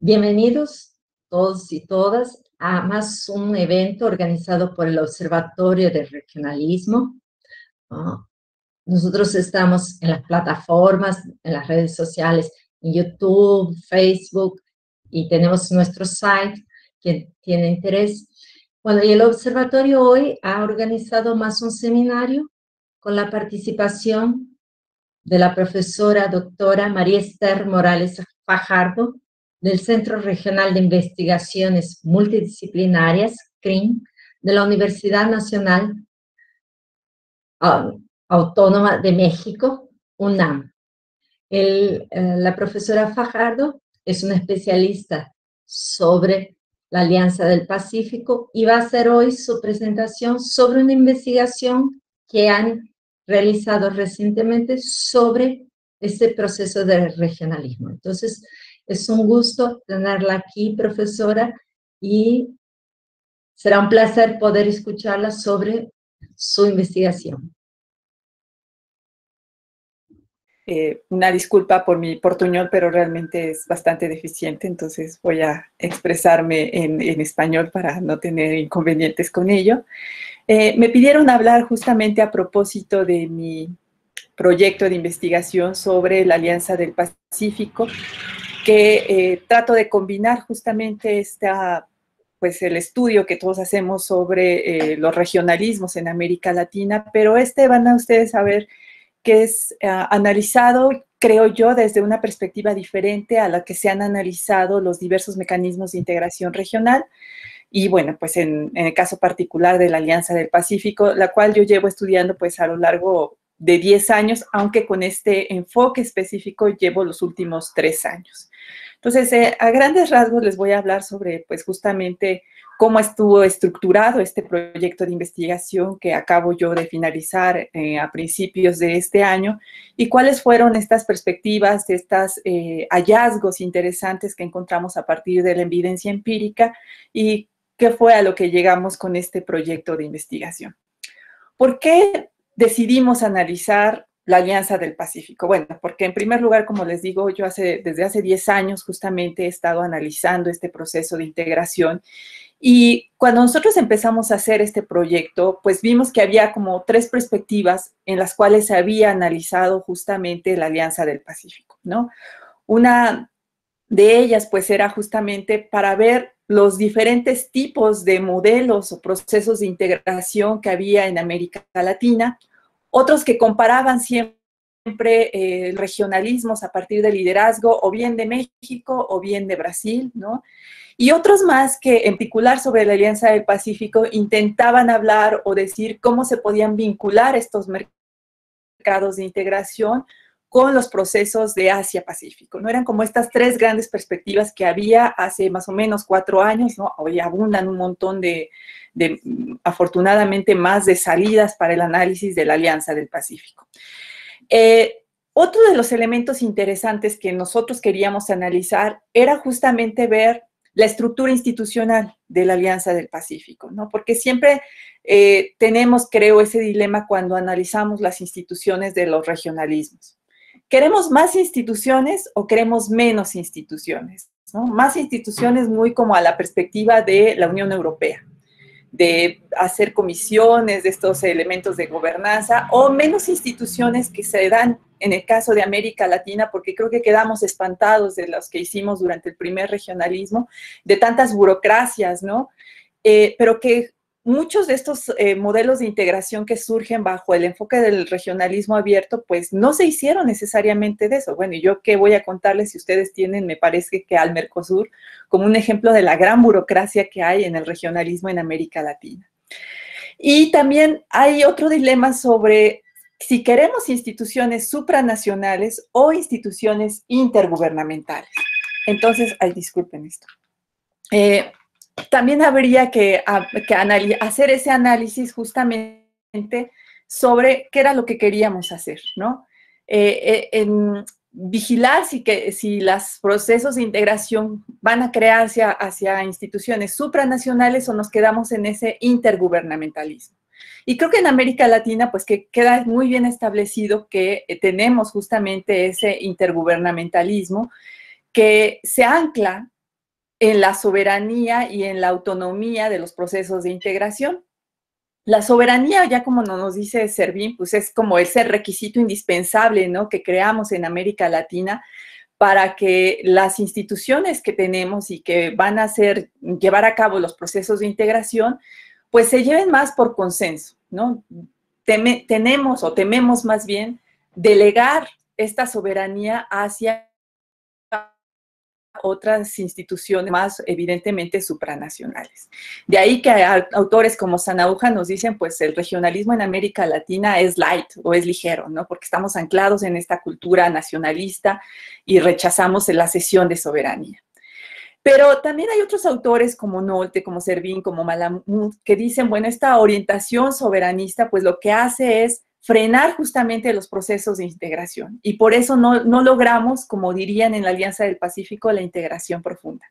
Bienvenidos todos y todas a más un evento organizado por el Observatorio de Regionalismo. Nosotros estamos en las plataformas, en las redes sociales, en YouTube, Facebook, y tenemos nuestro site, quien tiene interés. Bueno, y el observatorio hoy ha organizado más un seminario con la participación de la profesora doctora María Esther Morales Fajardo, del Centro Regional de Investigaciones Multidisciplinarias, CRIM, de la Universidad Nacional Autónoma de México, UNAM. La profesora Fajardo es una especialista sobre la Alianza del Pacífico y va a hacer hoy su presentación sobre una investigación que han realizado recientemente sobre este proceso de regionalismo. Entonces, es un gusto tenerla aquí, profesora, y será un placer poder escucharla sobre su investigación. Una disculpa por mi portuñol, pero realmente es bastante deficiente, entonces voy a expresarme en español para no tener inconvenientes con ello. Me pidieron hablar justamente a propósito de mi proyecto de investigación sobre la Alianza del Pacífico, que trato de combinar justamente pues el estudio que todos hacemos sobre los regionalismos en América Latina, pero van a ustedes a ver que es analizado, creo yo, desde una perspectiva diferente a la que se han analizado los diversos mecanismos de integración regional. Y bueno, pues en el caso particular de la Alianza del Pacífico, la cual yo llevo estudiando pues a lo largo de 10 años, aunque con este enfoque específico llevo los últimos 3 años. Entonces, a grandes rasgos les voy a hablar sobre pues justamente cómo estuvo estructurado este proyecto de investigación que acabo yo de finalizar a principios de este año y cuáles fueron estas perspectivas, estos hallazgos interesantes que encontramos a partir de la evidencia empírica y qué fue a lo que llegamos con este proyecto de investigación. ¿Por qué decidimos analizar la Alianza del Pacífico? Bueno, porque en primer lugar, como les digo, yo desde hace 10 años justamente he estado analizando este proceso de integración. Y cuando nosotros empezamos a hacer este proyecto, pues vimos que había como 3 perspectivas en las cuales se había analizado justamente la Alianza del Pacífico, ¿no? Una de ellas, pues, era justamente para ver los diferentes tipos de modelos o procesos de integración que había en América Latina, otros que comparaban siempre regionalismos a partir del liderazgo o bien de México o bien de Brasil, ¿no? Y otros más que, en particular sobre la Alianza del Pacífico, intentaban hablar o decir cómo se podían vincular estos mercados de integración con los procesos de Asia-Pacífico, ¿no? Eran como estas 3 grandes perspectivas que había hace más o menos 4 años, ¿no? Hoy abundan un montón afortunadamente, más de salidas para el análisis de la Alianza del Pacífico. Otro de los elementos interesantes que nosotros queríamos analizar era justamente ver la estructura institucional de la Alianza del Pacífico, ¿no? Porque siempre tenemos, creo, ese dilema cuando analizamos las instituciones de los regionalismos. ¿Queremos más instituciones o queremos menos instituciones, ¿no? Más instituciones muy como a la perspectiva de la Unión Europea, de hacer comisiones de estos elementos de gobernanza, o menos instituciones que se dan en el caso de América Latina, porque creo que quedamos espantados de los que hicimos durante el primer regionalismo, de tantas burocracias, ¿no? Pero que muchos de estos modelos de integración que surgen bajo el enfoque del regionalismo abierto, pues no se hicieron necesariamente de eso. Bueno, y yo qué voy a contarles si ustedes tienen, me parece que al Mercosur, como un ejemplo de la gran burocracia que hay en el regionalismo en América Latina. Y también hay otro dilema sobre si queremos instituciones supranacionales o instituciones intergubernamentales. Entonces, disculpen esto. También habría que hacer ese análisis justamente sobre qué era lo que queríamos hacer, ¿no? Vigilar si los procesos de integración van a crearse hacia instituciones supranacionales o nos quedamos en ese intergubernamentalismo. Y creo que en América Latina, pues que queda muy bien establecido que tenemos justamente ese intergubernamentalismo que se ancla en la soberanía y en la autonomía de los procesos de integración. La soberanía, ya como nos dice Servín, pues es como ese requisito indispensable, ¿no?, que creamos en América Latina para que las instituciones que tenemos y que van a llevar a cabo los procesos de integración, pues se lleven más por consenso, ¿no? Tememos más bien delegar esta soberanía hacia otras instituciones más evidentemente supranacionales. De ahí que autores como Sanahúja nos dicen, pues el regionalismo en América Latina es light o es ligero, ¿no? Porque estamos anclados en esta cultura nacionalista y rechazamos la cesión de soberanía. Pero también hay otros autores como Nolte, como Servín, como Malamud, que dicen, bueno, esta orientación soberanista, pues lo que hace es frenar justamente los procesos de integración. Y por eso no logramos, como dirían en la Alianza del Pacífico, la integración profunda.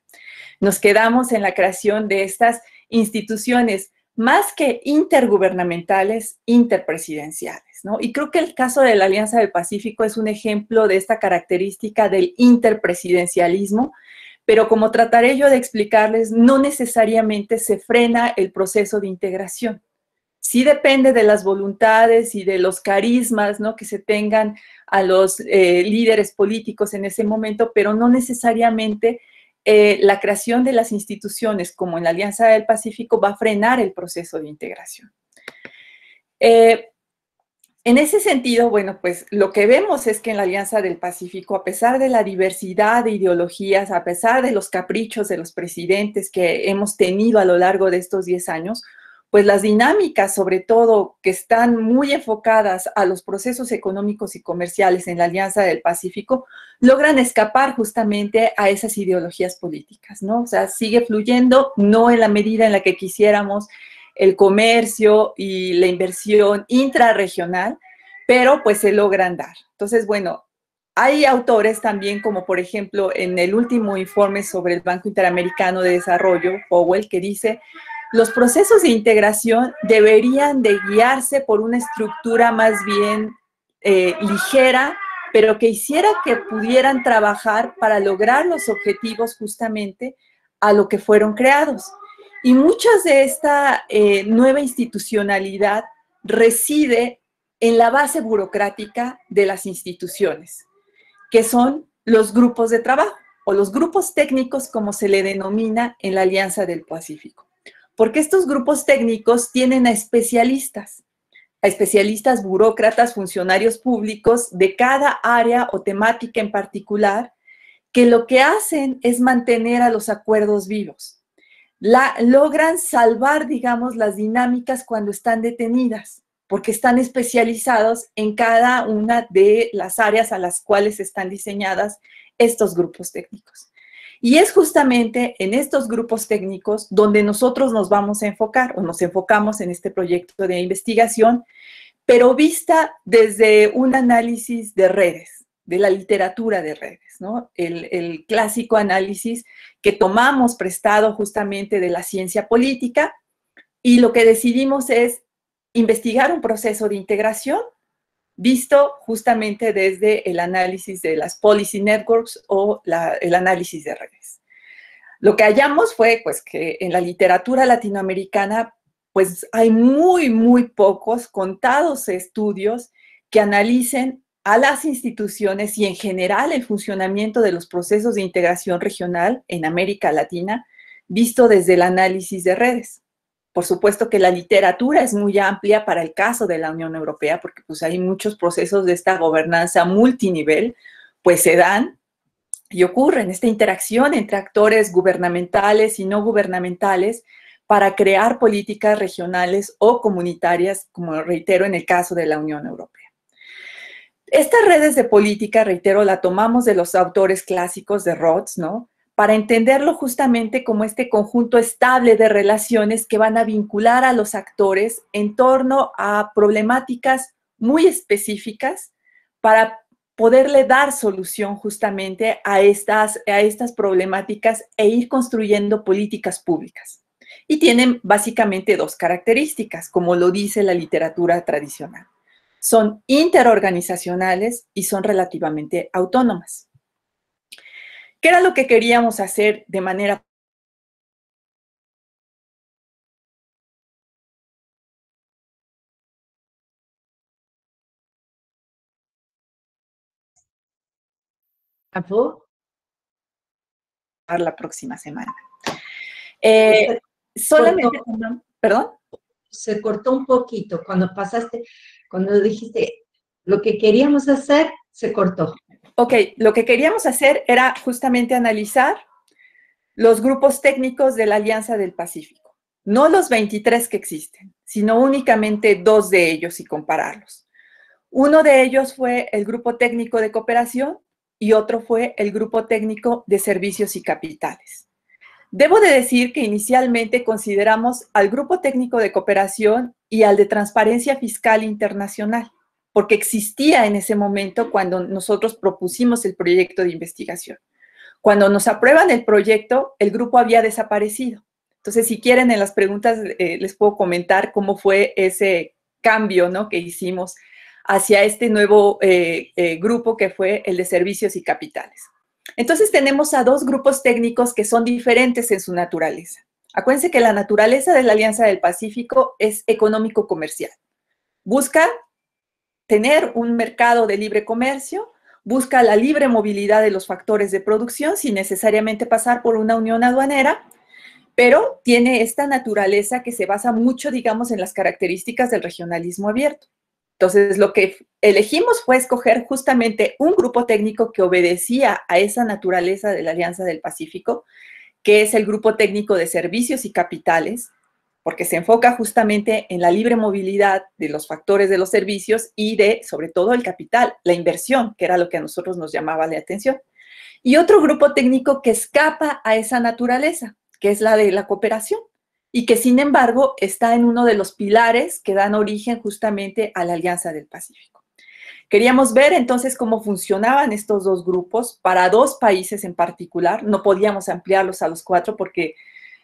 Nos quedamos en la creación de estas instituciones más que intergubernamentales, interpresidenciales, ¿no? Y creo que el caso de la Alianza del Pacífico es un ejemplo de esta característica del interpresidencialismo, pero como trataré yo de explicarles, no necesariamente se frena el proceso de integración. Sí depende de las voluntades y de los carismas, ¿no?, que se tengan a los líderes políticos en ese momento, pero no necesariamente la creación de las instituciones, como en la Alianza del Pacífico, va a frenar el proceso de integración. En ese sentido, bueno, pues lo que vemos es que en la Alianza del Pacífico, a pesar de la diversidad de ideologías, a pesar de los caprichos de los presidentes que hemos tenido a lo largo de estos 10 años, pues las dinámicas, sobre todo, que están muy enfocadas a los procesos económicos y comerciales en la Alianza del Pacífico, logran escapar justamente a esas ideologías políticas, ¿no? O sea, sigue fluyendo, no en la medida en la que quisiéramos, el comercio y la inversión intrarregional, pero pues se logran dar. Entonces, bueno, hay autores también, como por ejemplo en el último informe sobre el Banco Interamericano de Desarrollo, Powell, que dice, los procesos de integración deberían de guiarse por una estructura más bien ligera, pero que hiciera que pudieran trabajar para lograr los objetivos justamente a lo que fueron creados. Y muchas de esta nueva institucionalidad reside en la base burocrática de las instituciones, que son los grupos de trabajo o los grupos técnicos, como se le denomina en la Alianza del Pacífico. Porque estos grupos técnicos tienen a especialistas burócratas, funcionarios públicos de cada área o temática en particular, que lo que hacen es mantener a los acuerdos vivos. Logran salvar, digamos, las dinámicas cuando están detenidas, porque están especializados en cada una de las áreas a las cuales están diseñadas estos grupos técnicos. Y es justamente en estos grupos técnicos donde nosotros nos vamos a enfocar, o nos enfocamos en este proyecto de investigación, pero vista desde un análisis de redes, de la literatura de redes, ¿no? El clásico análisis que tomamos prestado justamente de la ciencia política, y lo que decidimos es investigar un proceso de integración visto justamente desde el análisis de las policy networks o el análisis de redes. Lo que hallamos fue pues, que en la literatura latinoamericana pues, hay muy pocos, contados estudios que analicen a las instituciones y en general el funcionamiento de los procesos de integración regional en América Latina, visto desde el análisis de redes. Por supuesto que la literatura es muy amplia para el caso de la Unión Europea, porque pues, hay muchos procesos de esta gobernanza multinivel, pues se dan y ocurren esta interacción entre actores gubernamentales y no gubernamentales para crear políticas regionales o comunitarias, como reitero, en el caso de la Unión Europea. Estas redes de política, reitero, la tomamos de los autores clásicos de Rawls, ¿no? Para entenderlo justamente como este conjunto estable de relaciones que van a vincular a los actores en torno a problemáticas muy específicas para poderle dar solución justamente a estas problemáticas e ir construyendo políticas públicas. Y tienen básicamente dos características, como lo dice la literatura tradicional. Son interorganizacionales y son relativamente autónomas. ¿Qué era lo que queríamos hacer de manera Bravo. La próxima semana. Se Solamente, cortó, perdón. se cortó un poquito cuando pasaste, cuando dijiste lo que queríamos hacer, se cortó. Ok, lo que queríamos hacer era justamente analizar los grupos técnicos de la Alianza del Pacífico. No los 23 que existen, sino únicamente 2 de ellos y compararlos. Uno de ellos fue el Grupo Técnico de Cooperación y otro fue el Grupo Técnico de Servicios y Capitales. Debo de decir que inicialmente consideramos al Grupo Técnico de Cooperación y al de Transparencia Fiscal Internacional, porque existía en ese momento cuando nosotros propusimos el proyecto de investigación. Cuando nos aprueban el proyecto, el grupo había desaparecido. Entonces, si quieren, en las preguntas les puedo comentar cómo fue ese cambio, ¿no?, que hicimos hacia este nuevo grupo que fue el de Servicios y Capitales. Entonces, tenemos a 2 grupos técnicos que son diferentes en su naturaleza. Acuérdense que la naturaleza de la Alianza del Pacífico es económico-comercial. Busca tener un mercado de libre comercio, busca la libre movilidad de los factores de producción sin necesariamente pasar por una unión aduanera, pero tiene esta naturaleza que se basa mucho, digamos, en las características del regionalismo abierto. Entonces, lo que elegimos fue escoger justamente un grupo técnico que obedecía a esa naturaleza de la Alianza del Pacífico, que es el Grupo Técnico de Servicios y Capitales, porque se enfoca justamente en la libre movilidad de los factores de los servicios y de, sobre todo, el capital, la inversión, que era lo que a nosotros nos llamaba la atención. Y otro grupo técnico que escapa a esa naturaleza, que es la de la cooperación, y que, sin embargo, está en uno de los pilares que dan origen justamente a la Alianza del Pacífico. Queríamos ver entonces cómo funcionaban estos 2 grupos para 2 países en particular. No podíamos ampliarlos a los 4 porque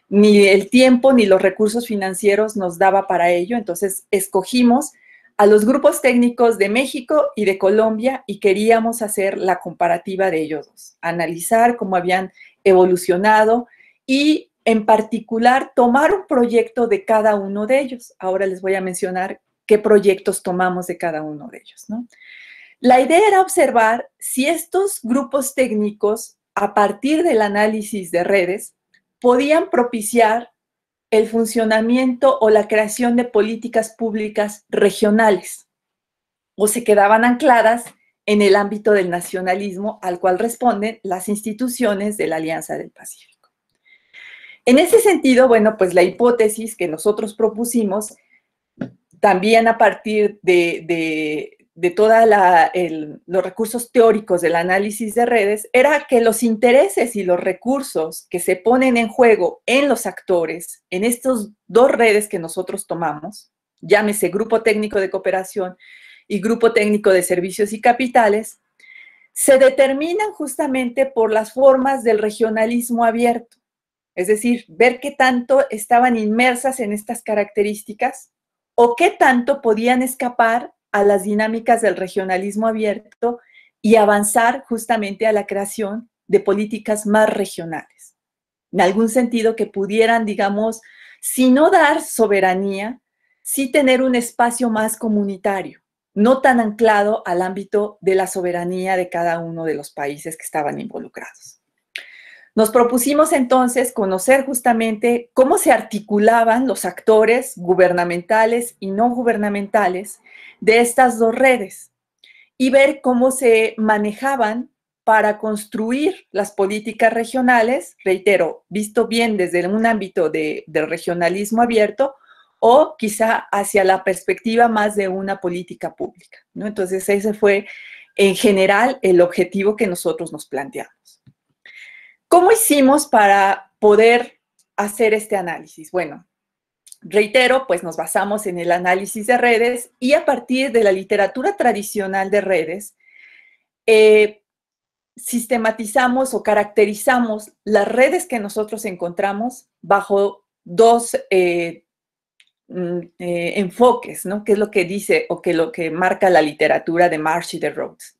ni el tiempo ni los recursos financieros nos daba para ello. Entonces, escogimos a los grupos técnicos de México y de Colombia y queríamos hacer la comparativa de ellos 2, analizar cómo habían evolucionado y, en particular, tomar un proyecto de cada uno de ellos. Ahora les voy a mencionar qué proyectos tomamos de cada uno de ellos, ¿no? La idea era observar si estos grupos técnicos, a partir del análisis de redes, podían propiciar el funcionamiento o la creación de políticas públicas regionales o se quedaban ancladas en el ámbito del nacionalismo al cual responden las instituciones de la Alianza del Pacífico. En ese sentido, bueno, pues la hipótesis que nosotros propusimos, también a partir de todos los recursos teóricos del análisis de redes, era que los intereses y los recursos que se ponen en juego en los actores, en estas 2 redes que nosotros tomamos, llámese Grupo Técnico de Cooperación y Grupo Técnico de Servicios y Capitales, se determinan justamente por las formas del regionalismo abierto. Es decir, ver qué tanto estaban inmersas en estas características o qué tanto podían escapar a las dinámicas del regionalismo abierto y avanzar justamente a la creación de políticas más regionales. En algún sentido que pudieran, digamos, si no dar soberanía, sí tener un espacio más comunitario, no tan anclado al ámbito de la soberanía de cada uno de los países que estaban involucrados. Nos propusimos entonces conocer justamente cómo se articulaban los actores gubernamentales y no gubernamentales de estas 2 redes y ver cómo se manejaban para construir las políticas regionales, reitero, visto bien desde un ámbito del regionalismo abierto o quizá hacia la perspectiva más de una política pública, ¿no? Entonces ese fue en general el objetivo que nosotros nos planteamos. ¿Cómo hicimos para poder hacer este análisis? Bueno, reitero, pues nos basamos en el análisis de redes y a partir de la literatura tradicional de redes, sistematizamos o caracterizamos las redes que nosotros encontramos bajo 2 enfoques, ¿no? ¿Qué es lo que dice o qué es lo que marca la literatura de Marsh y de Rhodes?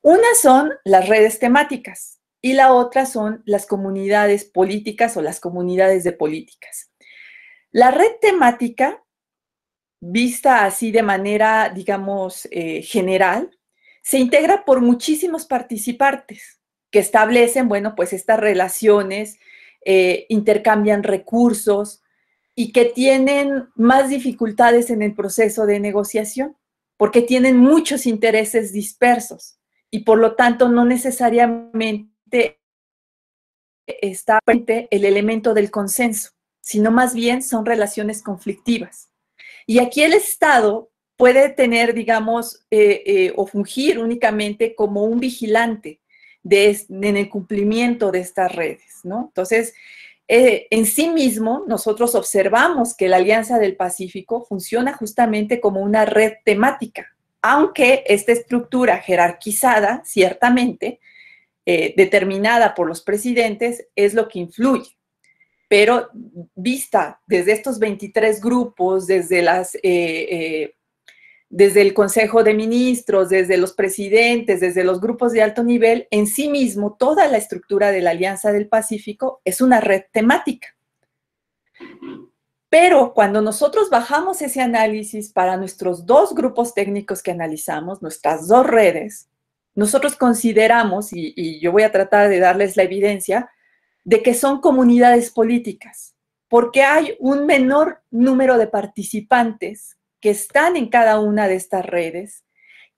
Una son las redes temáticas y la otra son las comunidades políticas o las comunidades de políticas. La red temática, vista así de manera, digamos, general, se integra por muchísimos participantes. que establecen, bueno, pues estas relaciones, intercambian recursos y que tienen más dificultades en el proceso de negociación, porque tienen muchos intereses dispersos y por lo tanto no necesariamente está presente el elemento del consenso, sino más bien son relaciones conflictivas. Y aquí el Estado puede tener, digamos, o fungir únicamente como un vigilante en el cumplimiento de estas redes, ¿no? Entonces, en sí mismo, nosotros observamos que la Alianza del Pacífico funciona justamente como una red temática, aunque esta estructura jerarquizada, ciertamente, determinada por los presidentes, es lo que influye. Pero vista desde estos 23 grupos, desde el Consejo de Ministros, desde los presidentes, desde los grupos de alto nivel, en sí mismo toda la estructura de la Alianza del Pacífico es una red temática. Pero cuando nosotros bajamos ese análisis para nuestros dos grupos técnicos que analizamos, nuestras dos redes, nosotros consideramos, y yo voy a tratar de darles la evidencia, de que son comunidades políticas, porque hay un menor número de participantes que están en cada una de estas redes,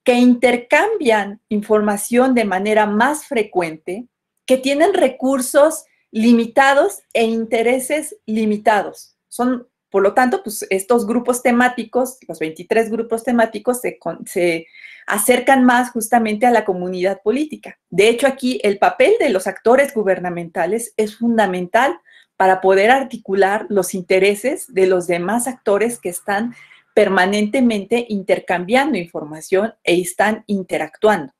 que intercambian información de manera más frecuente, que tienen recursos limitados e intereses limitados. Son, por lo tanto, pues estos grupos temáticos, los 23 grupos temáticos, se acercan más justamente a la comunidad política. De hecho, aquí el papel de los actores gubernamentales es fundamental para poder articular los intereses de los demás actores que están permanentemente intercambiando información e están interactuando.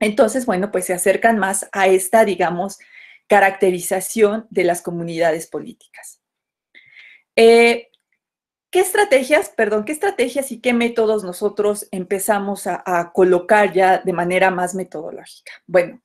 Entonces, bueno, pues se acercan más a esta, digamos, caracterización de las comunidades políticas. ¿Qué estrategias y qué métodos nosotros empezamos a colocar ya de manera más metodológica? Bueno,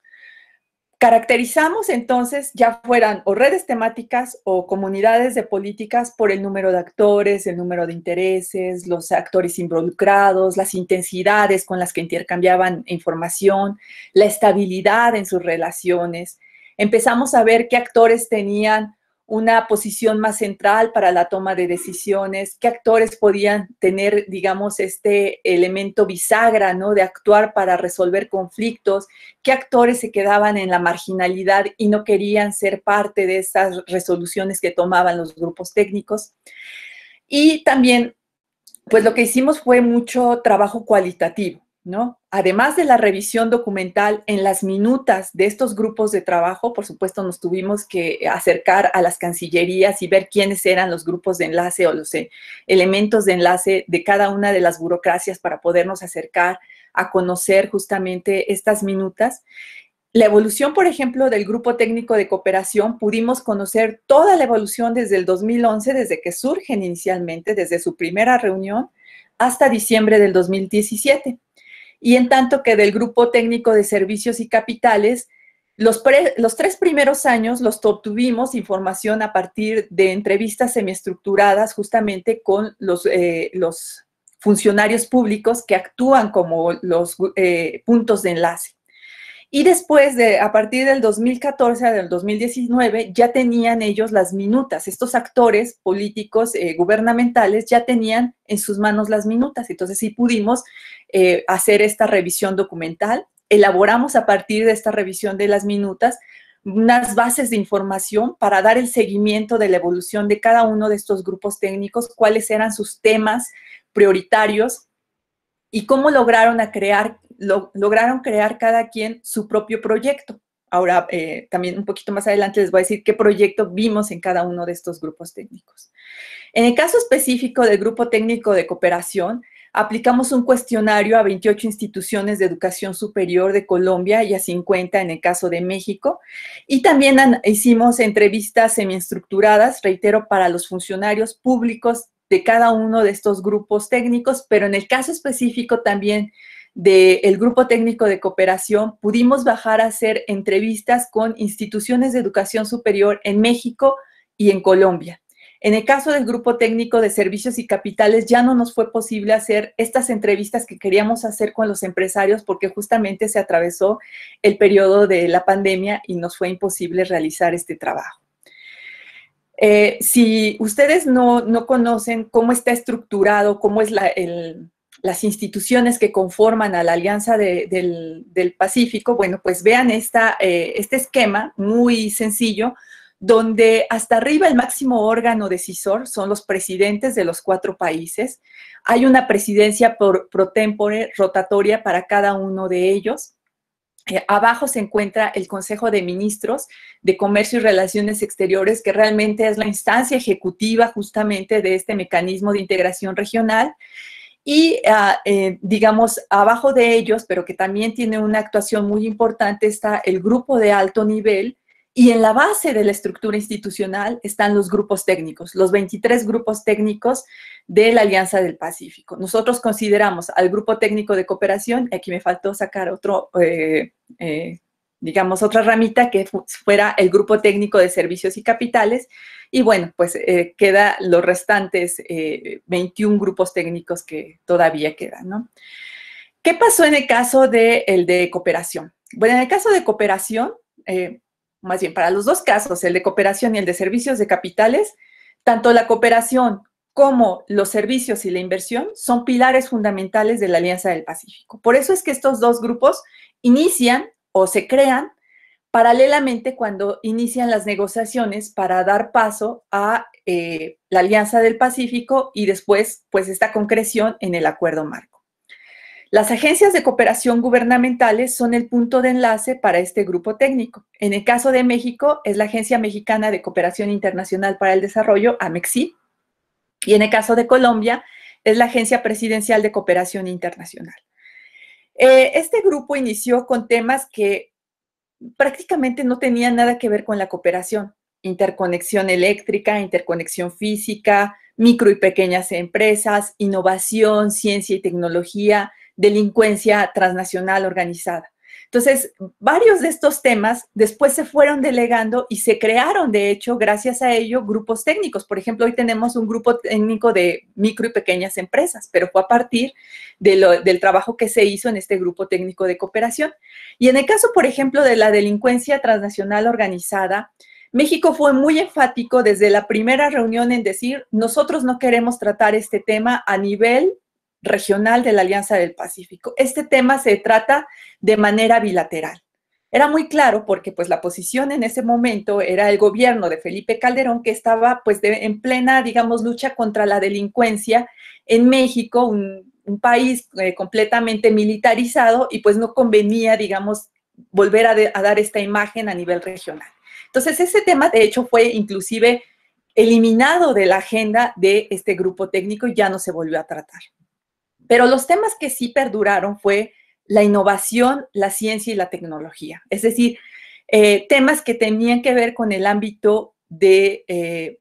caracterizamos entonces, ya fueran o redes temáticas o comunidades de políticas, por el número de actores, el número de intereses, los actores involucrados, las intensidades con las que intercambiaban información, la estabilidad en sus relaciones. Empezamos a ver qué actores tenían una posición más central para la toma de decisiones, qué actores podían tener, digamos, este elemento bisagra, ¿no?, de actuar para resolver conflictos, qué actores se quedaban en la marginalidad y no querían ser parte de esas resoluciones que tomaban los grupos técnicos. Y también, pues lo que hicimos fue mucho trabajo cualitativo, ¿no? Además de la revisión documental en las minutas de estos grupos de trabajo, por supuesto nos tuvimos que acercar a las cancillerías y ver quiénes eran los grupos de enlace o los elementos de enlace de cada una de las burocracias para podernos acercar a conocer justamente estas minutas. La evolución, por ejemplo, del Grupo Técnico de Cooperación, pudimos conocer toda la evolución desde el 2011, desde que surgen inicialmente, desde su primera reunión, hasta diciembre del 2017. Y en tanto que del Grupo Técnico de Servicios y Capitales, los 3 primeros años los obtuvimos información a partir de entrevistas semiestructuradas justamente con los funcionarios públicos que actúan como los puntos de enlace. Y después, a partir del 2014 al 2019, ya tenían ellos las minutas. Estos actores políticos gubernamentales ya tenían en sus manos las minutas. Entonces, sí pudimos hacer esta revisión documental. Elaboramos a partir de esta revisión de las minutas unas bases de información para dar el seguimiento de la evolución de cada uno de estos grupos técnicos, cuáles eran sus temas prioritarios y cómo lograron crear cada quien su propio proyecto. Ahora, también un poquito más adelante les voy a decir qué proyecto vimos en cada uno de estos grupos técnicos. En el caso específico del Grupo Técnico de Cooperación, aplicamos un cuestionario a 28 instituciones de educación superior de Colombia y a 50 en el caso de México. Y también hicimos entrevistas semiestructuradas, reitero, para los funcionarios públicos de cada uno de estos grupos técnicos, pero en el caso específico también del Grupo Técnico de Cooperación, pudimos bajar a hacer entrevistas con instituciones de educación superior en México y en Colombia. En el caso del Grupo Técnico de Servicios y Capitales, ya no nos fue posible hacer estas entrevistas que queríamos hacer con los empresarios porque justamente se atravesó el periodo de la pandemia y nos fue imposible realizar este trabajo. Si ustedes no conocen cómo está estructurado, cómo es las instituciones que conforman a la Alianza del Pacífico, bueno, pues vean este esquema muy sencillo, donde hasta arriba el máximo órgano decisor son los presidentes de los 4 países. Hay una presidencia pro tempore rotatoria para cada uno de ellos. Abajo se encuentra el Consejo de Ministros de Comercio y Relaciones Exteriores, que realmente es la instancia ejecutiva justamente de este mecanismo de integración regional. Y, digamos, abajo de ellos, pero que también tiene una actuación muy importante, está el grupo de alto nivel, y en la base de la estructura institucional están los grupos técnicos, los 23 grupos técnicos de la Alianza del Pacífico. Nosotros consideramos al Grupo Técnico de Cooperación, aquí me faltó sacar digamos, otra ramita que fuera el Grupo Técnico de Servicios y Capitales, y bueno, pues queda los restantes 21 grupos técnicos que todavía quedan, ¿no? ¿Qué pasó en el caso de cooperación? Bueno, en el caso de cooperación, más bien para los dos casos, el de cooperación y el de servicios de capitales, tanto la cooperación como los servicios y la inversión son pilares fundamentales de la Alianza del Pacífico. Por eso es que estos dos grupos inician o se crean paralelamente cuando inician las negociaciones para dar paso a la Alianza del Pacífico y después, pues, esta concreción en el Acuerdo Marco. Las agencias de cooperación gubernamentales son el punto de enlace para este grupo técnico. En el caso de México, es la Agencia Mexicana de Cooperación Internacional para el Desarrollo, AMEXI, y en el caso de Colombia, es la Agencia Presidencial de Cooperación Internacional. Este grupo inició con temas que prácticamente no tenían nada que ver con la cooperación: interconexión eléctrica, interconexión física, micro y pequeñas empresas, innovación, ciencia y tecnología, delincuencia transnacional organizada. Entonces, varios de estos temas después se fueron delegando y se crearon, de hecho, gracias a ello, grupos técnicos. Por ejemplo, hoy tenemos un grupo técnico de micro y pequeñas empresas, pero fue a partir del trabajo que se hizo en este grupo técnico de cooperación. Y en el caso, por ejemplo, de la delincuencia transnacional organizada, México fue muy enfático desde la primera reunión en decir: nosotros no queremos tratar este tema a nivel regional de la Alianza del Pacífico. Este tema se trata de manera bilateral. Era muy claro porque, pues, la posición en ese momento era el gobierno de Felipe Calderón, que estaba, pues, en plena, digamos, lucha contra la delincuencia en México, un país completamente militarizado, y pues no convenía, digamos, volver a dar esta imagen a nivel regional. Entonces, ese tema, de hecho, fue inclusive eliminado de la agenda de este grupo técnico y ya no se volvió a tratar. Pero los temas que sí perduraron fue la innovación, la ciencia y la tecnología. Es decir, temas que tenían que ver con el ámbito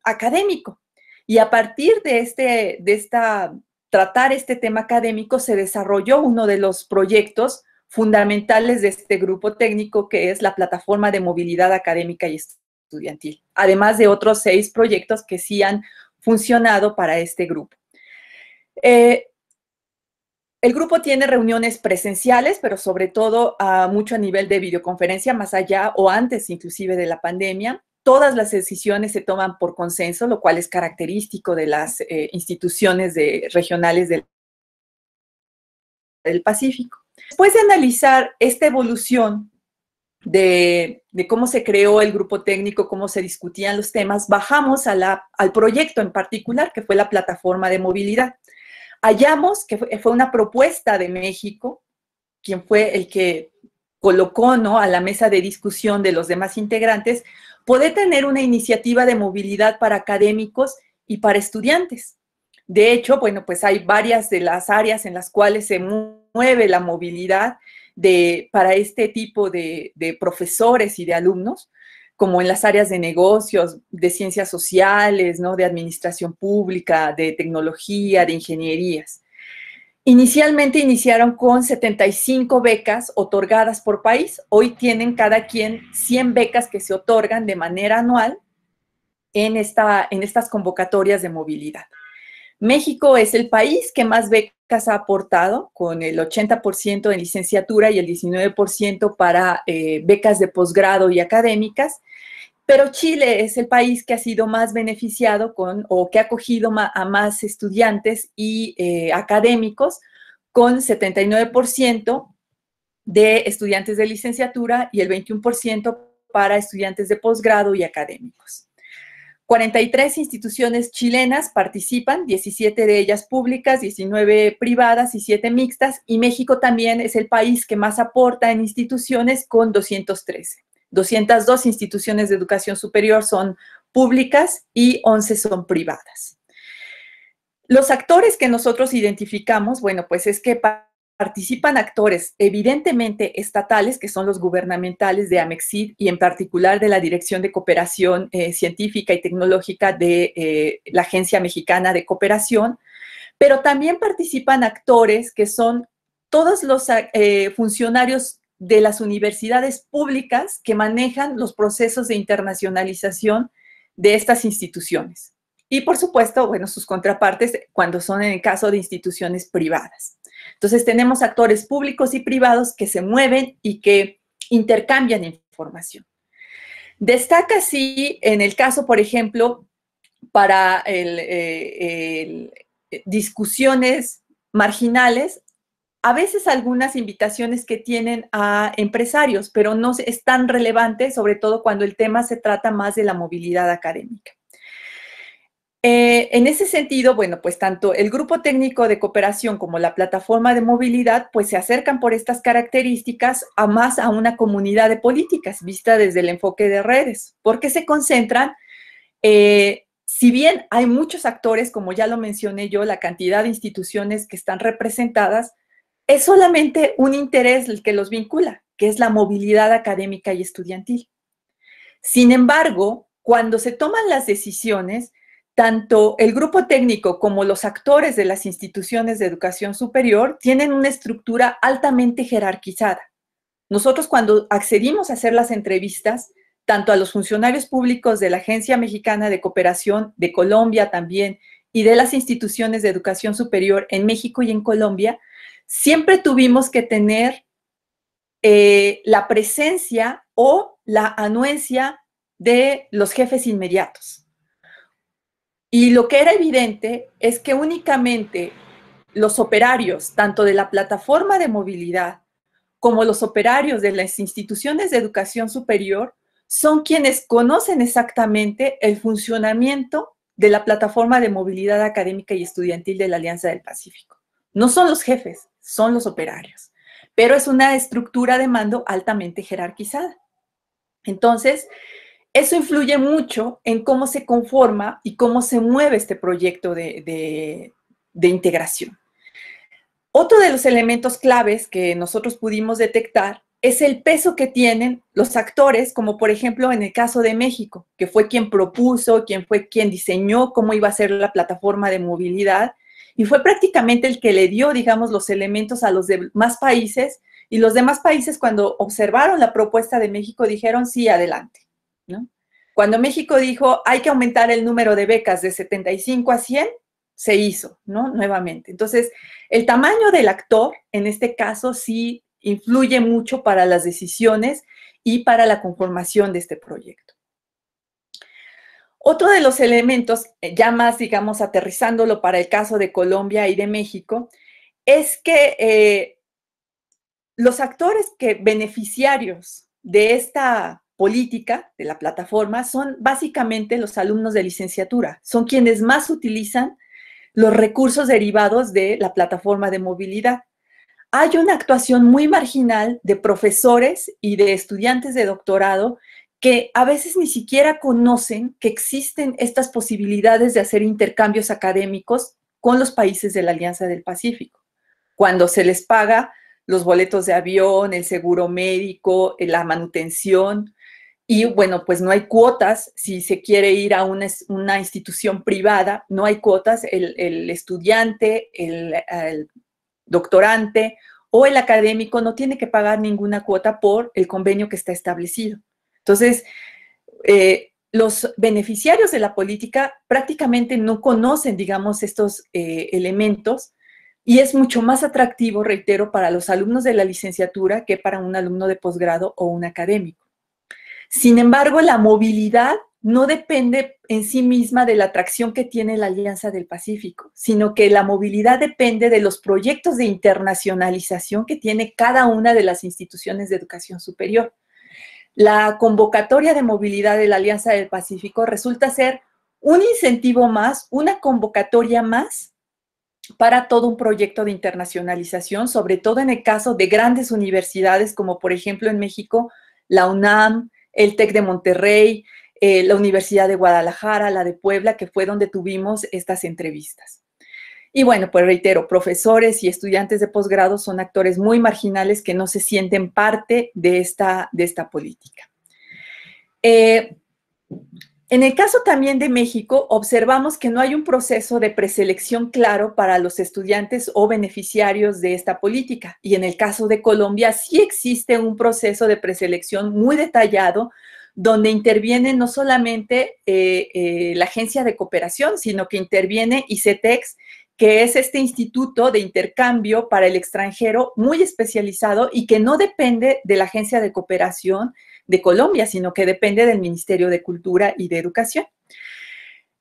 académico. Y a partir de tratar este tema académico, se desarrolló uno de los proyectos fundamentales de este grupo técnico, que es la Plataforma de Movilidad Académica y Estudiantil, además de otros 6 proyectos que sí han funcionado para este grupo. El grupo tiene reuniones presenciales, pero sobre todo mucho a nivel de videoconferencia, más allá o antes inclusive de la pandemia. Todas las decisiones se toman por consenso, lo cual es característico de las instituciones regionales del Pacífico. Después de analizar esta evolución de cómo se creó el grupo técnico, cómo se discutían los temas, bajamos al proyecto en particular, que fue la plataforma de movilidad. Hallamos que fue una propuesta de México, quien fue el que colocó, ¿no?, a la mesa de discusión de los demás integrantes, poder tener una iniciativa de movilidad para académicos y para estudiantes. De hecho, bueno, pues hay varias de las áreas en las cuales se mueve la movilidad para este tipo de profesores y de alumnos, como en las áreas de negocios, de ciencias sociales, ¿no?, de administración pública, de tecnología, de ingenierías. Inicialmente iniciaron con 75 becas otorgadas por país. Hoy tienen cada quien 100 becas que se otorgan de manera anual en estas convocatorias de movilidad. México es el país que más becas ha aportado, con el 80% en licenciatura y el 19% para becas de posgrado y académicas, pero Chile es el país que ha sido más beneficiado o que ha acogido a más estudiantes y académicos, con 79% de estudiantes de licenciatura y el 21% para estudiantes de posgrado y académicos. 43 instituciones chilenas participan, 17 de ellas públicas, 19 privadas y 7 mixtas, y México también es el país que más aporta en instituciones, con 213. 202 instituciones de educación superior son públicas y 11 son privadas. Los actores que nosotros identificamos, bueno, pues es que participan actores evidentemente estatales, que son los gubernamentales de AMEXID y en particular de la Dirección de Cooperación Científica y Tecnológica de la Agencia Mexicana de Cooperación, pero también participan actores que son todos los funcionarios de las universidades públicas que manejan los procesos de internacionalización de estas instituciones. Y por supuesto, bueno, sus contrapartes cuando son en el caso de instituciones privadas. Entonces tenemos actores públicos y privados que se mueven y que intercambian información. Destaca así en el caso, por ejemplo, para discusiones marginales, a veces algunas invitaciones que tienen a empresarios, pero no es tan relevante, sobre todo cuando el tema se trata más de la movilidad académica. En ese sentido, bueno, pues tanto el grupo técnico de cooperación como la plataforma de movilidad, pues se acercan por estas características más a una comunidad de políticas vista desde el enfoque de redes, porque se concentran, si bien hay muchos actores, como ya lo mencioné yo, la cantidad de instituciones que están representadas, es solamente un interés el que los vincula, que es la movilidad académica y estudiantil. Sin embargo, cuando se toman las decisiones, tanto el grupo técnico como los actores de las instituciones de educación superior tienen una estructura altamente jerarquizada. Nosotros cuando accedimos a hacer las entrevistas, tanto a los funcionarios públicos de la Agencia Mexicana de Cooperación, de Colombia también, y de las instituciones de educación superior en México y en Colombia, siempre tuvimos que tener la presencia o la anuencia de los jefes inmediatos. Y lo que era evidente es que únicamente los operarios, tanto de la plataforma de movilidad como los operarios de las instituciones de educación superior, son quienes conocen exactamente el funcionamiento de la plataforma de movilidad académica y estudiantil de la Alianza del Pacífico. No son los jefes, son los operarios, pero es una estructura de mando altamente jerarquizada. Entonces, eso influye mucho en cómo se conforma y cómo se mueve este proyecto de integración. Otro de los elementos claves que nosotros pudimos detectar es el peso que tienen los actores, como por ejemplo en el caso de México, que fue quien propuso, quien diseñó cómo iba a ser la plataforma de movilidad, y fue prácticamente el que le dio, digamos, los elementos a los demás países, y los demás países cuando observaron la propuesta de México dijeron sí, adelante, ¿no? Cuando México dijo hay que aumentar el número de becas de 75 a 100, se hizo, ¿no? Nuevamente. Entonces, el tamaño del actor, en este caso, sí influye mucho para las decisiones y para la conformación de este proyecto. Otro de los elementos, ya más, digamos, aterrizándolo para el caso de Colombia y de México, es que los actores beneficiarios de esta política, de la plataforma, son básicamente los alumnos de licenciatura. Son quienes más utilizan los recursos derivados de la plataforma de movilidad. Hay una actuación muy marginal de profesores y de estudiantes de doctorado que a veces ni siquiera conocen que existen estas posibilidades de hacer intercambios académicos con los países de la Alianza del Pacífico. Cuando se les paga los boletos de avión, el seguro médico, la manutención, y bueno, pues no hay cuotas. Si se quiere ir a una institución privada, no hay cuotas. El estudiante, el doctorante o el académico no tiene que pagar ninguna cuota por el convenio que está establecido. Entonces, los beneficiarios de la política prácticamente no conocen, digamos, estos elementos, y es mucho más atractivo, reitero, para los alumnos de la licenciatura que para un alumno de posgrado o un académico. Sin embargo, la movilidad no depende en sí misma de la atracción que tiene la Alianza del Pacífico, sino que la movilidad depende de los proyectos de internacionalización que tiene cada una de las instituciones de educación superior. La convocatoria de movilidad de la Alianza del Pacífico resulta ser un incentivo más, una convocatoria más para todo un proyecto de internacionalización, sobre todo en el caso de grandes universidades como por ejemplo en México, la UNAM, el TEC de Monterrey, la Universidad de Guadalajara, la de Puebla, que fue donde tuvimos estas entrevistas. Y bueno, pues reitero, profesores y estudiantes de posgrado son actores muy marginales que no se sienten parte de esta política. En el caso también de México, observamos que no hay un proceso de preselección claro para los estudiantes o beneficiarios de esta política. Y en el caso de Colombia sí existe un proceso de preselección muy detallado donde interviene no solamente la Agencia de Cooperación, sino que interviene ICETEX, que es este instituto de intercambio para el extranjero muy especializado y que no depende de la Agencia de Cooperación de Colombia, sino que depende del Ministerio de Cultura y de Educación.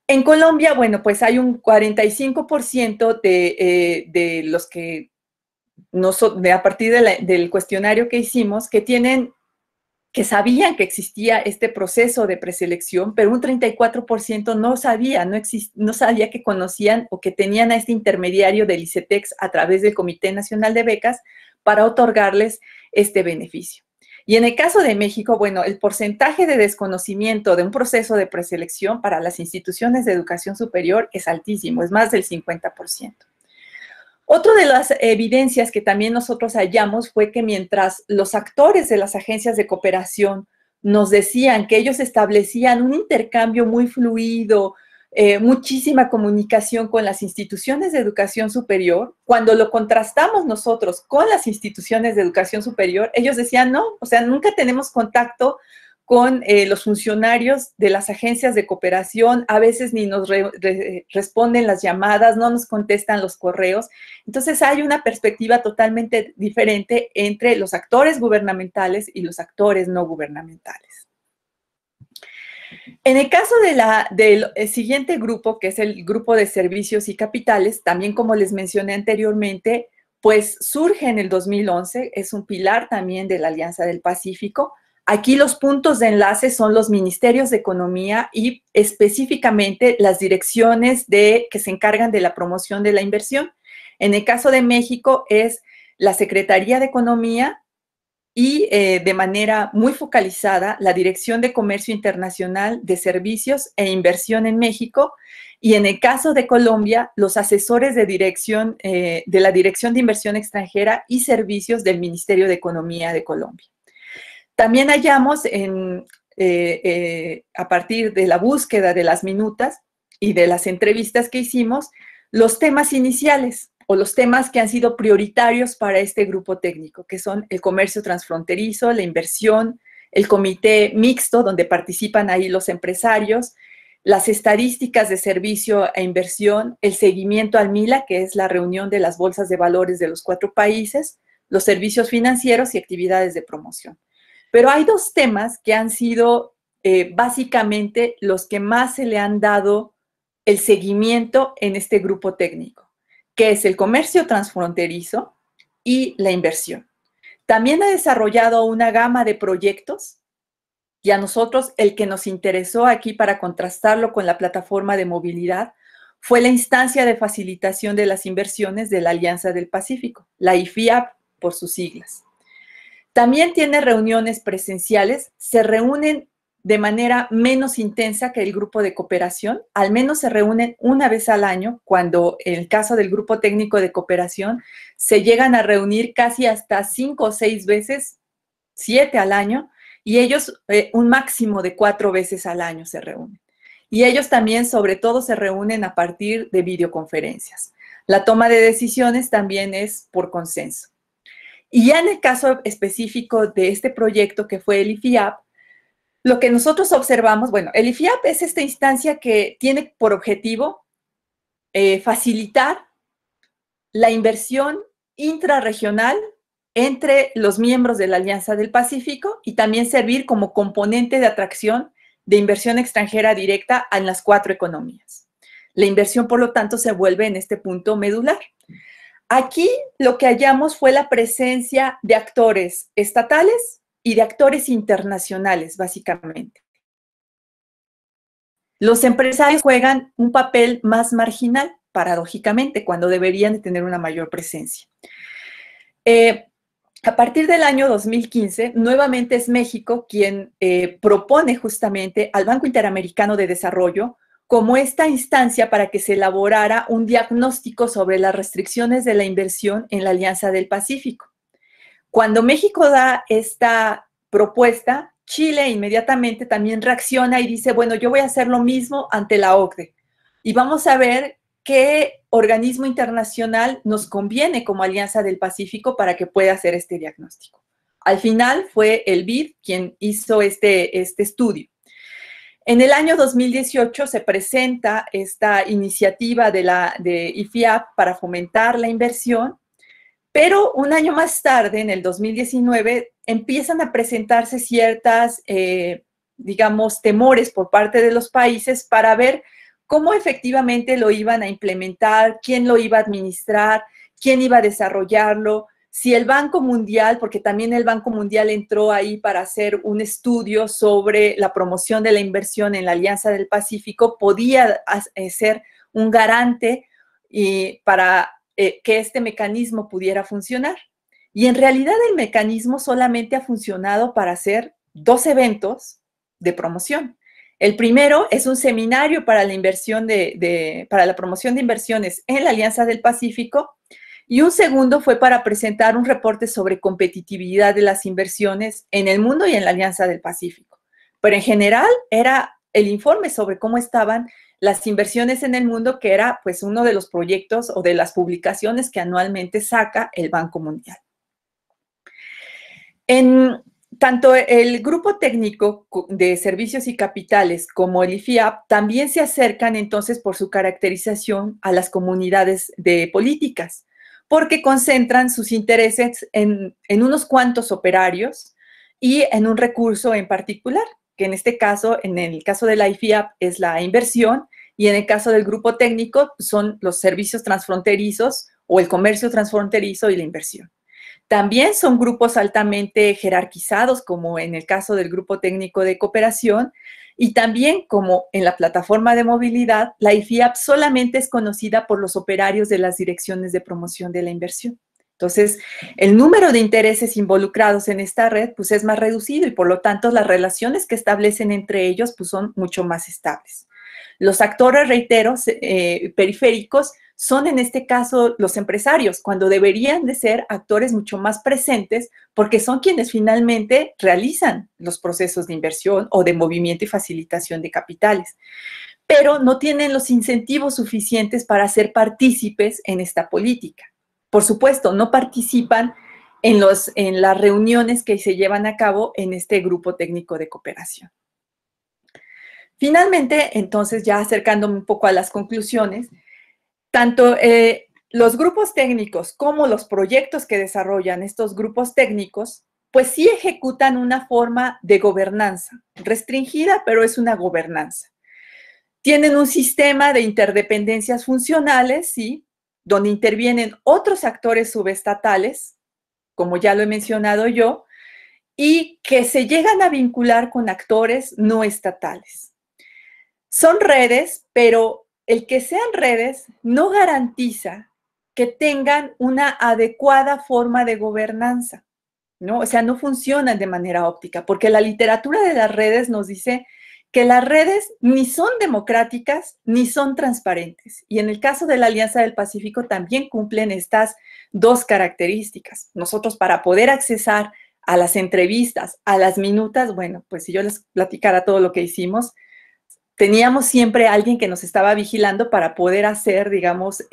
En Colombia, bueno, pues hay un 45% de los que, a partir del cuestionario que hicimos, que sabían que existía este proceso de preselección, pero un 34% no sabía, no sabía que conocían o que tenían a este intermediario del ICETEX a través del Comité Nacional de Becas para otorgarles este beneficio. Y en el caso de México, bueno, el porcentaje de desconocimiento de un proceso de preselección para las instituciones de educación superior es altísimo, es más del 50%. Otra de las evidencias que también nosotros hallamos fue que mientras los actores de las agencias de cooperación nos decían que ellos establecían un intercambio muy fluido, muchísima comunicación con las instituciones de educación superior, cuando lo contrastamos nosotros con las instituciones de educación superior, ellos decían, no, o sea, nunca tenemos contacto con los funcionarios de las agencias de cooperación, a veces ni nos responden las llamadas, no nos contestan los correos. Entonces hay una perspectiva totalmente diferente entre los actores gubernamentales y los actores no gubernamentales. En el caso del siguiente grupo, que es el grupo de servicios y capitales, también como les mencioné anteriormente, pues surge en el 2011, es un pilar también de la Alianza del Pacífico. Aquí los puntos de enlace son los ministerios de Economía y específicamente las direcciones que se encargan de la promoción de la inversión. En el caso de México es la Secretaría de Economía y de manera muy focalizada la Dirección de Comercio Internacional de Servicios e Inversión en México. Y en el caso de Colombia, los asesores de la Dirección de Inversión Extranjera y Servicios del Ministerio de Economía de Colombia. También hallamos a partir de la búsqueda de las minutas y de las entrevistas que hicimos, los temas iniciales o los temas que han sido prioritarios para este grupo técnico, que son el comercio transfronterizo, la inversión, el comité mixto, donde participan ahí los empresarios, las estadísticas de servicio e inversión, el seguimiento al MILA, que es la reunión de las bolsas de valores de los 4 países, los servicios financieros y actividades de promoción. Pero hay 2 temas que han sido básicamente los que más se le han dado el seguimiento en este grupo técnico, que es el comercio transfronterizo y la inversión. También ha desarrollado una gama de proyectos y a nosotros el que nos interesó aquí para contrastarlo con la plataforma de movilidad fue la instancia de facilitación de las inversiones de la Alianza del Pacífico, la IFIAP por sus siglas. También tiene reuniones presenciales, se reúnen de manera menos intensa que el grupo de cooperación, al menos se reúnen una vez al año, cuando en el caso del grupo técnico de cooperación se llegan a reunir casi hasta 5 o 6 veces, 7 al año, y ellos un máximo de 4 veces al año se reúnen. Y ellos también, sobre todo, se reúnen a partir de videoconferencias. La toma de decisiones también es por consenso. Y ya en el caso específico de este proyecto que fue el IFIAP, lo que nosotros observamos, bueno, el IFIAP es esta instancia que tiene por objetivo facilitar la inversión intrarregional entre los miembros de la Alianza del Pacífico y también servir como componente de atracción de inversión extranjera directa en las 4 economías. La inversión, por lo tanto, se vuelve en este punto medular. Aquí lo que hallamos fue la presencia de actores estatales y de actores internacionales, básicamente. Los empresarios juegan un papel más marginal, paradójicamente, cuando deberían de tener una mayor presencia. A partir del año 2015, nuevamente es México quien propone justamente al Banco Interamericano de Desarrollo como esta instancia para que se elaborara un diagnóstico sobre las restricciones de la inversión en la Alianza del Pacífico. Cuando México da esta propuesta, Chile inmediatamente también reacciona y dice, bueno, yo voy a hacer lo mismo ante la OCDE y vamos a ver qué organismo internacional nos conviene como Alianza del Pacífico para que pueda hacer este diagnóstico. Al final fue el BID quien hizo este estudio. En el año 2018 se presenta esta iniciativa de IFIAP para fomentar la inversión, pero un año más tarde, en el 2019, empiezan a presentarse ciertas, digamos, temores por parte de los países para ver cómo efectivamente lo iban a implementar, quién lo iba a administrar, quién iba a desarrollarlo, si el Banco Mundial, porque también el Banco Mundial entró ahí para hacer un estudio sobre la promoción de la inversión en la Alianza del Pacífico, podía ser un garante para que este mecanismo pudiera funcionar. Y en realidad el mecanismo solamente ha funcionado para hacer 2 eventos de promoción. El primero es un seminario para la inversión para la promoción de inversiones en la Alianza del Pacífico, y un segundo fue para presentar un reporte sobre competitividad de las inversiones en el mundo y en la Alianza del Pacífico. Pero en general era el informe sobre cómo estaban las inversiones en el mundo, que era pues uno de los proyectos o de las publicaciones que anualmente saca el Banco Mundial. Tanto el Grupo Técnico de Servicios y Capitales como el IFIAP también se acercan entonces por su caracterización a las comunidades de políticas, porque concentran sus intereses en unos cuantos operarios y en un recurso en particular, que en este caso, en el caso de la IFIAP, es la inversión, y en el caso del grupo técnico son los servicios transfronterizos o el comercio transfronterizo y la inversión. También son grupos altamente jerarquizados, como en el caso del grupo técnico de cooperación, y también, como en la plataforma de movilidad, la IFIAP solamente es conocida por los operarios de las direcciones de promoción de la inversión. Entonces, el número de intereses involucrados en esta red pues, es más reducido y, por lo tanto, las relaciones que establecen entre ellos pues, son mucho más estables. Los actores, reitero, periféricos, son en este caso los empresarios, cuando deberían de ser actores mucho más presentes, porque son quienes finalmente realizan los procesos de inversión o de movimiento y facilitación de capitales, pero no tienen los incentivos suficientes para ser partícipes en esta política. Por supuesto, no participan en las reuniones que se llevan a cabo en este grupo técnico de cooperación. Finalmente, entonces, ya acercándome un poco a las conclusiones, tanto los grupos técnicos como los proyectos que desarrollan estos grupos técnicos, pues sí ejecutan una forma de gobernanza, restringida, pero es una gobernanza. Tienen un sistema de interdependencias funcionales, ¿sí?, donde intervienen otros actores subestatales, como ya lo he mencionado yo, y que se llegan a vincular con actores no estatales. Son redes, pero el que sean redes no garantiza que tengan una adecuada forma de gobernanza, ¿no? O sea, no funcionan de manera óptica, porque la literatura de las redes nos dice que las redes ni son democráticas ni son transparentes. Y en el caso de la Alianza del Pacífico también cumplen estas 2 características. Nosotros, para poder accesar a las entrevistas, a las minutas, bueno, pues si yo les platicara todo lo que hicimos, teníamos siempre a alguien que nos estaba vigilando para poder hacer, digamos,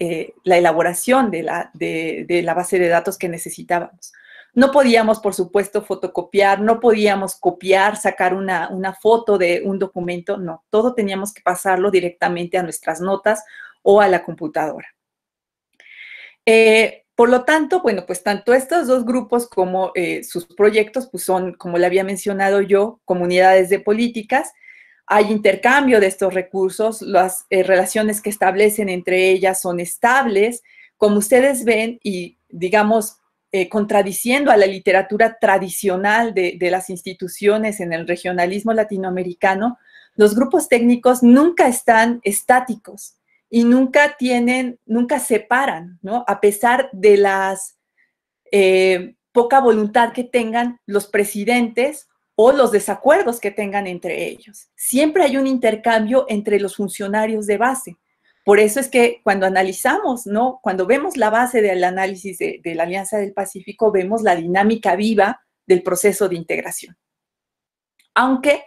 la elaboración de la base de datos que necesitábamos. No podíamos, por supuesto, fotocopiar, no podíamos copiar, sacar una foto de un documento, no, todo teníamos que pasarlo directamente a nuestras notas o a la computadora. Por lo tanto, bueno, pues tanto estos dos grupos como sus proyectos, pues son, como le había mencionado yo, comunidades de políticas. Hay intercambio de estos recursos, las relaciones que establecen entre ellas son estables. Como ustedes ven, y digamos, contradiciendo a la literatura tradicional de las instituciones en el regionalismo latinoamericano, los grupos técnicos nunca están estáticos y nunca separan, ¿no? A pesar de las poca voluntad que tengan los presidentes o los desacuerdos que tengan entre ellos. Siempre hay un intercambio entre los funcionarios de base. Por eso es que cuando analizamos, ¿no? Cuando vemos la base del análisis de la Alianza del Pacífico, vemos la dinámica viva del proceso de integración. Aunque,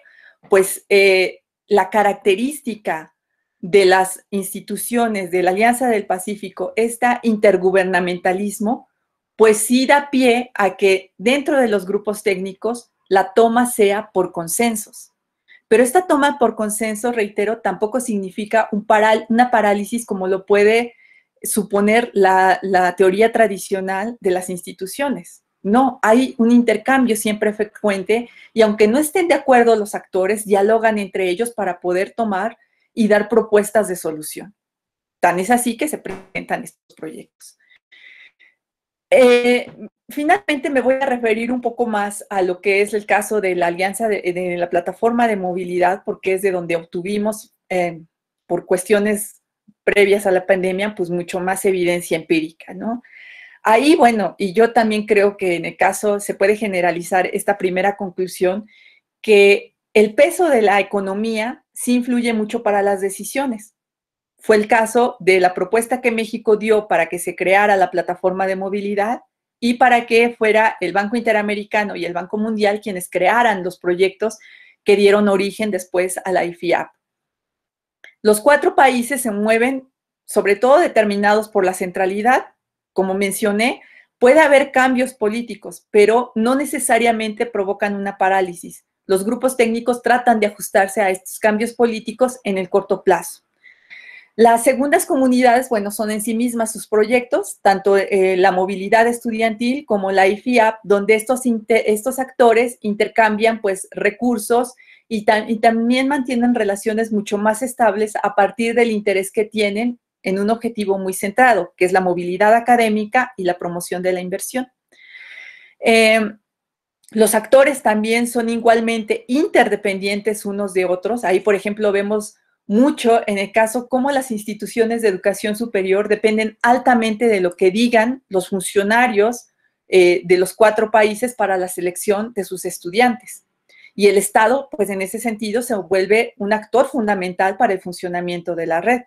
pues, la característica de las instituciones de la Alianza del Pacífico, este intergubernamentalismo, pues sí da pie a que dentro de los grupos técnicos la toma sea por consensos. Pero esta toma por consenso, reitero, tampoco significa una parálisis como lo puede suponer la teoría tradicional de las instituciones. No, hay un intercambio siempre frecuente y aunque no estén de acuerdo los actores, dialogan entre ellos para poder tomar y dar propuestas de solución. Tan es así que se presentan estos proyectos. Finalmente me voy a referir un poco más a lo que es el caso de la alianza de la plataforma de movilidad, porque es de donde obtuvimos, por cuestiones previas a la pandemia, pues mucho más evidencia empírica, ¿no? Ahí, bueno, y yo también creo que en el caso se puede generalizar esta primera conclusión, que el peso de la economía sí influye mucho para las decisiones. Fue el caso de la propuesta que México dio para que se creara la plataforma de movilidad y para que fuera el Banco Interamericano y el Banco Mundial quienes crearan los proyectos que dieron origen después a la IFIAP. Los 4 países se mueven sobre todo determinados por la centralidad. Como mencioné, puede haber cambios políticos, pero no necesariamente provocan una parálisis. Los grupos técnicos tratan de ajustarse a estos cambios políticos en el corto plazo. Las segundas comunidades, bueno, son en sí mismas sus proyectos, tanto la movilidad estudiantil como la IFIAP, donde estos actores intercambian pues recursos y también mantienen relaciones mucho más estables a partir del interés que tienen en un objetivo muy centrado, que es la movilidad académica y la promoción de la inversión. Los actores también son igualmente interdependientes unos de otros. Ahí, por ejemplo, vemos mucho en el caso cómo las instituciones de educación superior dependen altamente de lo que digan los funcionarios de los 4 países para la selección de sus estudiantes. Y el Estado, pues en ese sentido, se vuelve un actor fundamental para el funcionamiento de la red.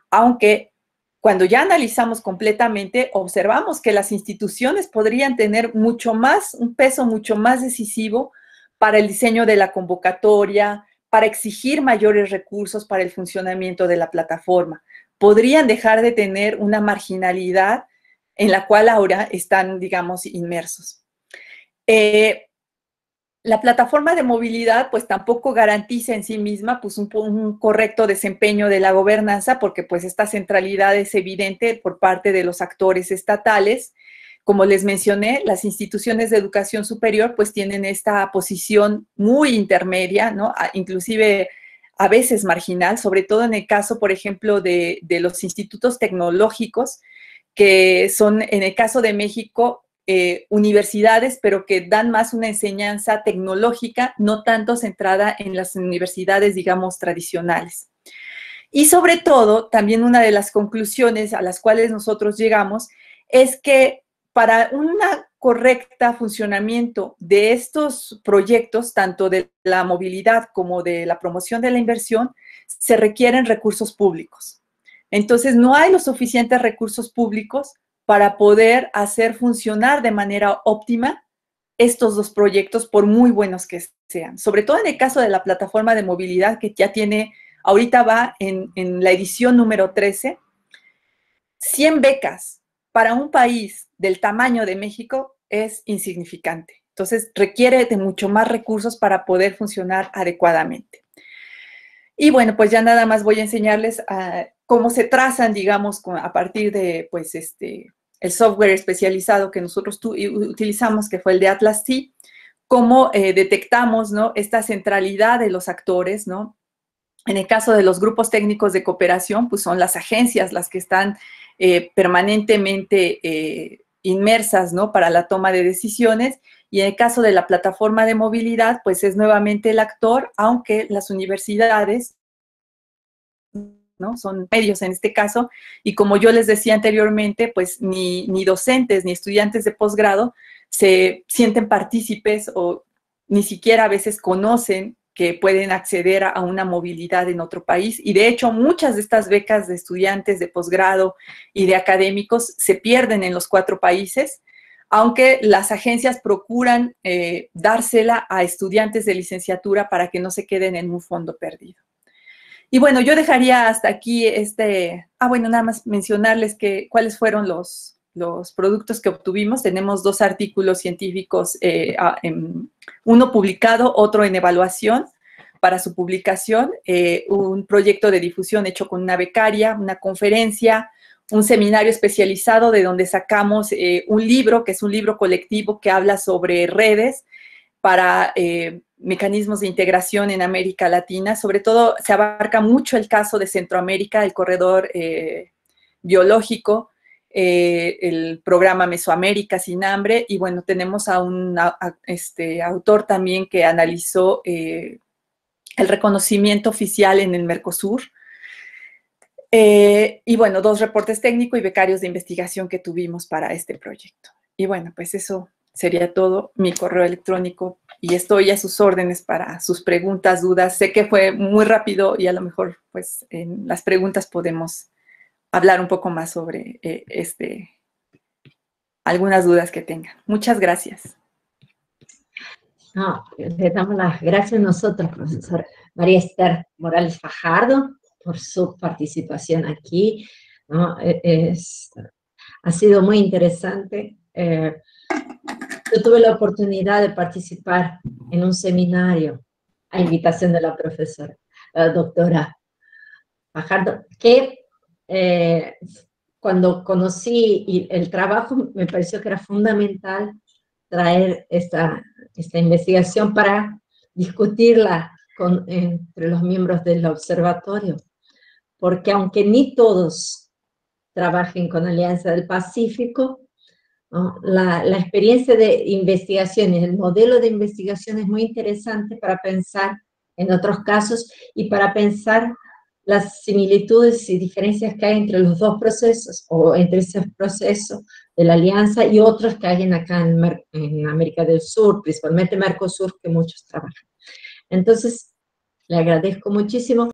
Aunque cuando ya analizamos completamente, observamos que las instituciones podrían tener un peso mucho más decisivo para el diseño de la convocatoria, para exigir mayores recursos para el funcionamiento de la plataforma. Podrían dejar de tener una marginalidad en la cual ahora están, digamos, inmersos. La plataforma de movilidad pues tampoco garantiza en sí misma pues un correcto desempeño de la gobernanza porque pues esta centralidad es evidente por parte de los actores estatales. Como les mencioné, las instituciones de educación superior pues tienen esta posición muy intermedia, ¿no? Inclusive a veces marginal, sobre todo en el caso, por ejemplo, de los institutos tecnológicos, que son, en el caso de México, universidades, pero que dan más una enseñanza tecnológica, no tanto centrada en las universidades, digamos, tradicionales. Y sobre todo, también una de las conclusiones a las cuales nosotros llegamos es que para un correcto funcionamiento de estos proyectos, tanto de la movilidad como de la promoción de la inversión, se requieren recursos públicos. Entonces, no hay los suficientes recursos públicos para poder hacer funcionar de manera óptima estos 2 proyectos, por muy buenos que sean. Sobre todo en el caso de la plataforma de movilidad, que ya tiene, ahorita va en la edición número 13, 100 becas para un país del tamaño de México es insignificante. Entonces, requiere de mucho más recursos para poder funcionar adecuadamente. Y bueno, pues ya nada más voy a enseñarles cómo se trazan, digamos, a partir de, pues, el software especializado que nosotros utilizamos, que fue el de Atlas T, cómo detectamos, ¿no?, esta centralidad de los actores, ¿no? En el caso de los grupos técnicos de cooperación, pues son las agencias las que están permanentemente inmersas, ¿no?, para la toma de decisiones. Y en el caso de la plataforma de movilidad, pues es nuevamente el actor, aunque las universidades, ¿no?, son medios en este caso. Y como yo les decía anteriormente, pues ni docentes ni estudiantes de posgrado se sienten partícipes o ni siquiera a veces conocen que pueden acceder a una movilidad en otro país. Y de hecho, muchas de estas becas de estudiantes de posgrado y de académicos se pierden en los 4 países, aunque las agencias procuran dársela a estudiantes de licenciatura para que no se queden en un fondo perdido. Y bueno, yo dejaría hasta aquí bueno, nada más mencionarles cuáles fueron los productos que obtuvimos. Tenemos 2 artículos científicos, uno publicado, otro en evaluación para su publicación, un proyecto de difusión hecho con una becaria, una conferencia, un seminario especializado de donde sacamos un libro, que es un libro colectivo que habla sobre redes para mecanismos de integración en América Latina. Sobre todo se abarca mucho el caso de Centroamérica, el corredor biológico, el programa Mesoamérica sin hambre, y bueno, tenemos a un autor también que analizó el reconocimiento oficial en el Mercosur. Y bueno, 2 reportes técnicos y becarios de investigación que tuvimos para este proyecto. Y bueno, pues eso sería todo. Mi correo electrónico, y estoy a sus órdenes para sus preguntas, dudas. Sé que fue muy rápido y a lo mejor pues en las preguntas podemos hablar un poco más sobre algunas dudas que tengan. Muchas gracias. No, le damos las gracias a nosotros, profesora María Esther Morales Fajardo, por su participación aquí, ¿no? Ha sido muy interesante. Yo tuve la oportunidad de participar en un seminario a invitación de la profesora, la doctora Fajardo, que cuando conocí el trabajo me pareció que era fundamental traer esta investigación para discutirla entre los miembros del observatorio, porque aunque ni todos trabajen con Alianza del Pacífico, ¿no?, la experiencia de investigación y el modelo de investigación es muy interesante para pensar en otros casos y para pensar las similitudes y diferencias que hay entre los 2 procesos, o entre ese proceso de la alianza y otros que hay acá en América del Sur, principalmente Mercosur, que muchos trabajan. Entonces, le agradezco muchísimo.